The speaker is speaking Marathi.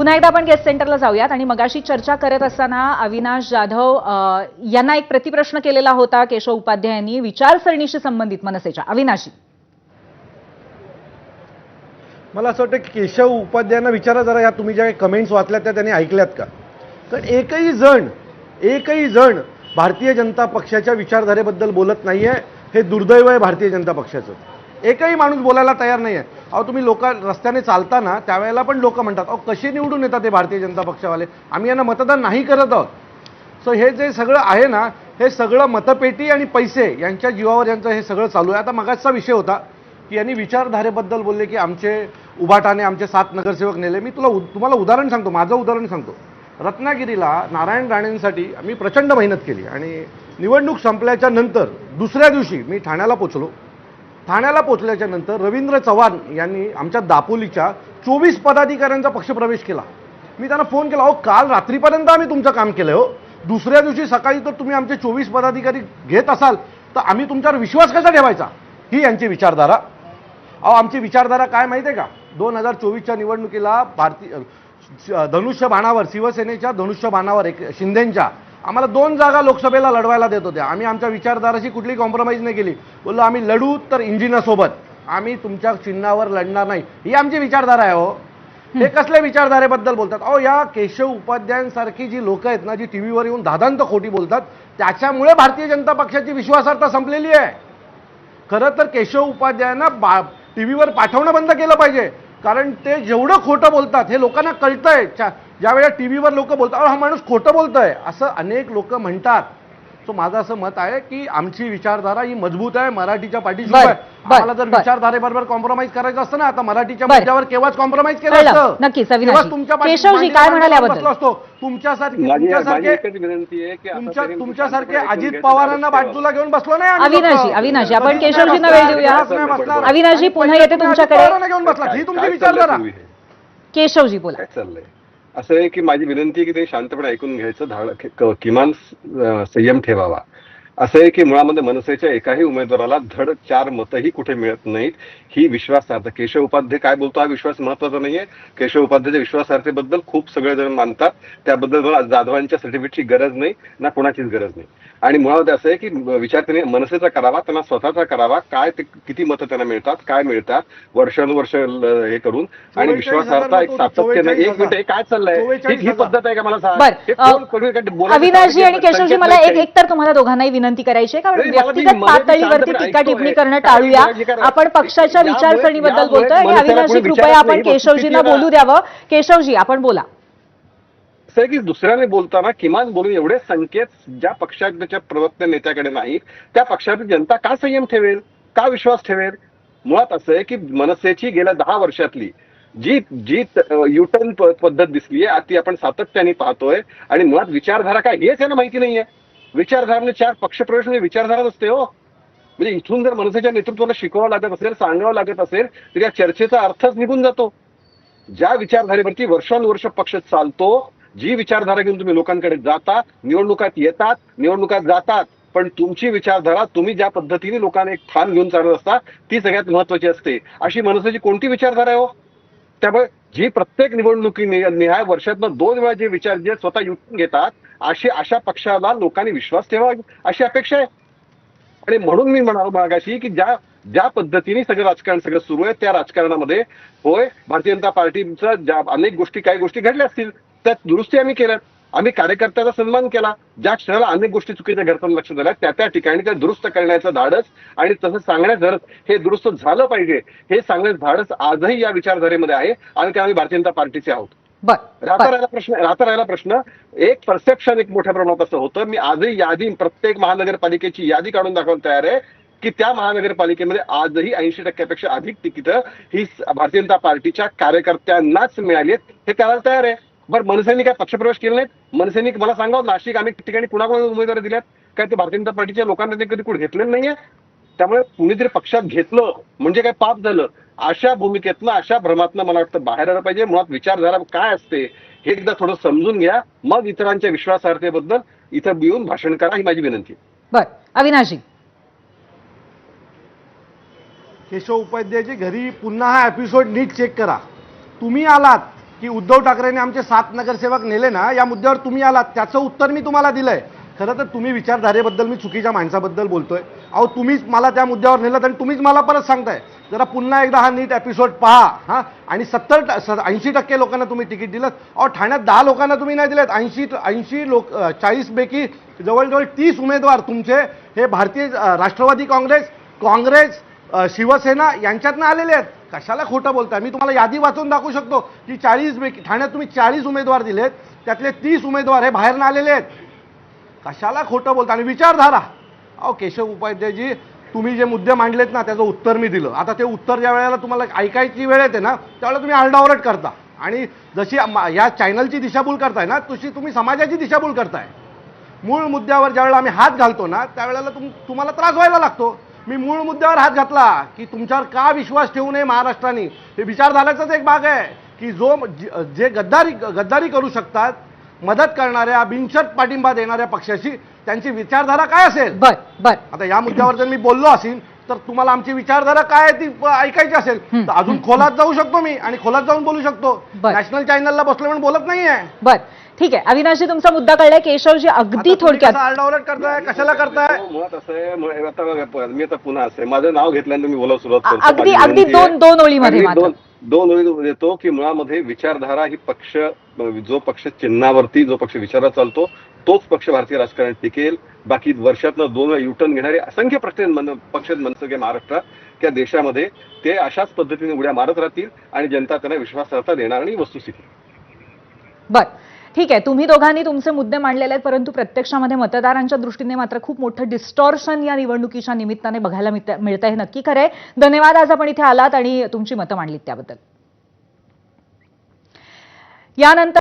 पुन्हा एकदा आपण गेस्ट सेंटरला जाऊयात आणि मगाशी चर्चा करत असताना अविनाश जाधव यांना एक प्रतिप्रश्न केलेला होता केशव उपाध्याय यांनी विचारसरणीशी संबंधित मनसेच्या. अविनाशी, मला असं वाटतं की केशव उपाध्यायांना विचारा जरा, या तुम्ही ज्या कमेंट्स वाचल्यात त्या त्यांनी ऐकल्यात का? कारण एकही जण भारतीय जनता पक्षाच्या विचारधारेबद्दल बोलत नाहीये. हे दुर्दैव आहे भारतीय जनता पक्षाचं. एकही माणूस बोलायला तयार नाही आहे. अहो, तुम्ही रस्त्याने चालताना त्यावेळेला पण लोक म्हणतात, अहो कसे निवडून येतात ते भारतीय जनता पक्षावाले, आम्ही यांना मतदान नाही करत आहोत. सो हे जे सगळं आहे ना, हे सगळं मतपेटी आणि पैसे यांच्या जीवावर यांचं हे सगळं चालू आहे. आता मगाचा विषय होता की यांनी विचारधारेबद्दल बोलले की आमचे उभाटाने आमचे 7 नगरसेवक नेले. मी तुम्हाला उदाहरण सांगतो, माझं उदाहरण सांगतो. रत्नागिरीला नारायण राणेंसाठी आम्ही प्रचंड मेहनत केली आणि निवडणूक संपल्याच्या नंतर दुसऱ्या दिवशी मी ठाण्याला पोचलो. ठाण्याला पोचल्याच्या नंतर रवींद्र चव्हाण यांनी आमच्या दापोलीच्या 24 पदाधिकाऱ्यांचा पक्षप्रवेश केला. मी त्यांना फोन केला, अहो काल रात्रीपर्यंत आम्ही तुमचं काम केलं हो, दुसऱ्या दिवशी सकाळी तर तुम्ही आमचे 24 पदाधिकारी घेत असाल तर आम्ही तुमच्यावर विश्वास कसा ठेवायचा? ही यांची विचारधारा. अहो, आमची विचारधारा काय माहिती आहे का? 2024च्या निवडणुकीला धनुष्यबाणावर, शिवसेनेच्या धनुष्यबाणावर शिंदेंच्या आम्हाला 2 जागा लोकसभेला लढवायला देत होत्या. आम्ही आमच्या विचारधाराशी कुठली कॉम्प्रोमाइज नाही केली. बोललो आम्ही लढू तर इंजिनासोबत, आम्ही तुमच्या चिन्हावर लढणार नाही. ही आमची विचारधारा आहे. हो, हे कसल्या विचारधारेबद्दल बोलतात? अहो, या केशव उपाध्यायांसारखी जी लोक आहेत ना, जी टीव्हीवर येऊन दादांत खोटी बोलतात, त्याच्यामुळे भारतीय जनता पक्षाची विश्वासार्हता संपलेली आहे. खरं तर केशव उपाध्यायांना टीव्हीवर पाठवणं बंद केलं पाहिजे, कारण ते जेवढं खोटं बोलतात हे लोकांना कळतंय. ज्या वेळेला टीव्हीवर लोक बोलतात, हा माणूस खोटं बोलतोय असं अनेक लोक म्हणतात. सो माझं असं मत आहे की आमची विचारधारा ही मजबूत आहे, मराठीच्या पाठीशी आहे. आम्हाला जर विचारधारेबरोबर कॉम्प्रोमाइज करायचं असतं ना, आता मराठीच्या मुद्द्यावर केव्हाच कॉम्प्रोमाइज केलं असतं. नक्कीच. केशवजी काय म्हणाले याबद्दल? तुमच्यासारखे अजित पवारांना बाजूला घेऊन बसलो नाही. अविनाशी आपण केशवजींना वेळ देऊया. अविनाशजी पुन्हा येते तुमच्याकडे. घेऊन बसला, ही तुमची विचारधारा. केशवजी बोला. काय चाललंय? असं आहे की माझी विनंती आहे की ते शांतपणे ऐकून घ्यायचं, किमान संयम ठेवावा. असं आहे की मुळामध्ये मनसेच्या एकाही उमेदवाराला धड 4 मतही कुठे मिळत नाहीत. ही विश्वासार्हता, केशव उपाध्याय काय बोलतो हा विश्वास महत्वाचा नाहीये. केशव उपाध्यायच्या विश्वासार्हतेबद्दल खूप सगळेजण मानतात, त्याबद्दल जाधवांच्या सर्टिफिकेटची गरज नाही ना, कोणाचीच गरज नाही. आणि मुळामध्ये असं आहे की विचार त्यांनी मनसेचा करावा, त्यांना स्वतःचा करावा. काय ते किती मतं त्यांना मिळतात, काय मिळतात वर्षानुवर्ष हे करून, आणि विश्वासार्हता एक सातत्याने. एक मिनिट, काय चाललंय? ही पद्धत आहे का? मला सांग. अविनाशजी आणि केशवजी, मला एक तर तुम्हाला दोघांनाही विनंती करायची आहे, कारण व्यक्तिगत पातळीवरती टीका टिप्पणी करणं टाळूया. आपण पक्षाच्या विचारसरणीबद्दल बोलतोय आणि अविनाशजी कृपया आपण केशवजींना बोलू द्यावं. केशवजी आपण बोला. असं आहे की दुसऱ्याने बोलताना किमान बोलून एवढे संकेत ज्या पक्षाच्या प्रवक्त्या नेत्याकडे नाहीत, त्या पक्षाची जनता का संयम ठेवेल, का विश्वास ठेवेल? मुळात असं आहे की मनसेची गेल्या 10 वर्षातली जी युटर्न पद्धत दिसली आहे ती आपण सातत्याने पाहतोय. आणि मुळात विचारधारा काय हेच यांना माहिती नाहीये. विचारधाराने 4 पक्षप्रवेश म्हणजे विचारधारा नसते हो. म्हणजे इथून जर मनसेच्या नेतृत्वाला शिकवावं लागत असेल, सांगावं लागत असेल, तर या चर्चेचा अर्थच निघून जातो. ज्या विचारधारेवरती वर्षानुवर्ष पक्ष चालतो, जी विचारधारा घेऊन तुम्ही लोकांकडे जाता, निवडणुकात येतात, निवडणुकात जातात, पण तुमची विचारधारा, तुम्ही ज्या पद्धतीने लोकांना एक ठाण घेऊन चालत असता, ती सगळ्यात महत्वाची असते. अशी मनसेची कोणती विचारधारा आहे हो? त्यामुळे जी प्रत्येक निवडणुकी निहाय वर्षातनं 2 वेळा जे विचार जे स्वतः युटून घेतात, अशा पक्षाला लोकांनी विश्वास ठेवावा अशी अपेक्षा आहे. आणि म्हणून मी म्हणालो मागाशी की ज्या पद्धतीने सगळं राजकारण सगळं सुरू आहे, त्या राजकारणामध्ये होय भारतीय जनता पार्टीचा काही गोष्टी घडल्या असतील, त्यात दुरुस्ती आम्ही केल्यात. आम्ही कार्यकर्त्याचा सन्मान केला. ज्या क्षणाला अनेक गोष्टी चुकीच्या घडताना लक्ष झाल्या, त्या ठिकाणी त्या दुरुस्त करण्याचं धाडस आणि तसं सांगण्याचं धाडस, हे दुरुस्त झालं पाहिजे हे सांगण्याचं धाडस आजही या विचारधारेमध्ये आहे. आणि ते आम्ही भारतीय जनता पार्टीचे आहोत. राहता राहिला प्रश्न एक परसेप्शन एक मोठ्या प्रमाणात असं होतं. मी आजही यादी, प्रत्येक महानगरपालिकेची यादी काढून दाखवायला तयार आहे की त्या महानगरपालिकेमध्ये आजही 80% अधिक तिकीटं ही भारतीय जनता पार्टीच्या कार्यकर्त्यांनाच मिळाली आहेत. हे करायला तयार आहे. बरं, मनसेने काय पक्षप्रवेश केले नाहीत? मनसेने मला सांगा, नाशिक अनेक ठिकाणी कुणाकुणा उमेदवारी दिल्यात? काय ते भारतीय जनता पार्टीच्या लोकांना ते कधी कुठे घेतलेलं नाहीये? त्यामुळे कुणीतरी पक्षात घेतलं म्हणजे काय पाप झालं? अशा भूमिकेतनं, अशा भ्रमातनं मला वाटतं बाहेर आलं पाहिजे. मुळात विचारधारा काय असते हे एकदा थोडं समजून घ्या, मग इतरांच्या विश्वासार्हतेबद्दल इथं येऊन भाषण करा, ही माझी विनंती. बर, अविनाशजी. केशव उपाध्यायच्या घरी पुन्हा हा एपिसोड नीट चेक करा. तुम्ही आलात की उद्धव ठाकरेंनी आमचे 7 नगरसेवक नेले ना, या मुद्द्यावर तुम्ही आलात, त्याचं उत्तर मी तुम्हाला दिलंय. खरं तर तुम्ही विचारधारेबद्दल मी चुकीच्या माणसाबद्दल बोलतोय. अहो तुम्हीच मला त्या मुद्द्यावर नेलं आणि तुम्हीच मला परत सांगताय जरा पुन्हा एकदा हा नीट एपिसोड पहा. हां, आणि 80% लोकांना तुम्ही तिकीट दिलं. अहो ठाण्यात 10 लोकांना तुम्ही नाही दिलेत. 80 लोक 40 पैकी जवळजवळ 30 उमेदवार तुमचे हे भारतीय राष्ट्रवादी काँग्रेस शिवसेना यांच्यातनं आलेले आहेत. कशाला खोटं बोलताय? मी तुम्हाला यादी वाचून दाखवू शकतो की 40 पैकी ठाण्यात तुम्ही 40 उमेदवार दिलेत, त्यातले 30 उमेदवार हे बाहेरनं आलेले आहेत. कशाला खोटं बोलता? आणि विचारधारा, अहो केशव उपाध्यायजी, तुम्ही जे मुद्दे मांडलेत ना त्याचं उत्तर मी दिलं. आता ते उत्तर ज्या वेळेला तुम्हाला ऐकायची वेळ येते ना त्यावेळेला तुम्ही आरडाओरड करता आणि जशी या चॅनलची दिशाभूल करताय ना तशी तुम्ही समाजाची दिशाभूल करताय. मूळ मुद्द्यावर ज्यावेळेला आम्ही हात घालतो ना त्यावेळेला तुम्हाला त्रास व्हायला लागतो. मी मूळ मुद्द्यावर हात घातला की तुमच्यावर का विश्वास ठेवू नये महाराष्ट्राने, हे विचारधाराचाच एक भाग आहे की जे गद्दारी करू शकतात, मदत करणाऱ्या बिनशर्त पाठिंबा देणाऱ्या पक्षाची त्यांची विचारधारा काय असेल. बर आता या मुद्द्यावर जर मी बोललो असेल तर तुम्हाला आमची विचारधारा काय आहे ती ऐकायची असेल तर अजून खोलात जाऊ शकतो मी आणि खोलात जाऊन बोलू शकतो. नॅशनल चॅनलला बसलो म्हणून बोलत नाहीये. बर, ठीक आहे. अविनाशजी, तुमचा मुद्दा कळलाय. केशवजी, अगदी थोडक्यात आरडाओरड करताय, कशाला करताय? मुळात असं आहे, आता बघा, मी आता पुन्हा असं आहे, माझं नाव घेतल्यानंतर मी बोलायला सुरुवात करतो. अगदी माझी अगदी विनंती आहे. दोन ओळीमध्ये मात्र. दोन ओळी देतो की मुळामध्ये विचारधारा ही जो पक्ष चिन्हावरती, जो पक्ष विचारात चालतो तोच पक्ष भारतीय राजकारणात टिकेल. बाकी वर्षातनं 2 वेळा युटर्न घेणारे असंख्य पक्ष मनसुके महाराष्ट्रात त्या देशामध्ये ते अशाच पद्धतीने उड्या मारत राहतील आणि जनता त्यांना विश्वासार्हता देणार आणि वस्तुस्थिती. बर, ठीक आहे. तुम्ही दोघांनी तुमचे मुद्दे मांडलेले आहेत, परंतु प्रत्यक्षामध्ये मतदारांच्या दृष्टीने मात्र खूप मोठं डिस्टॉर्शन या निवडणुकीच्या निमित्ताने बघायला मिळतं. हे नक्की खरंय. धन्यवाद आज आपण इथे आलात आणि तुमची मतं मांडलीत त्याबद्दल. यानंतर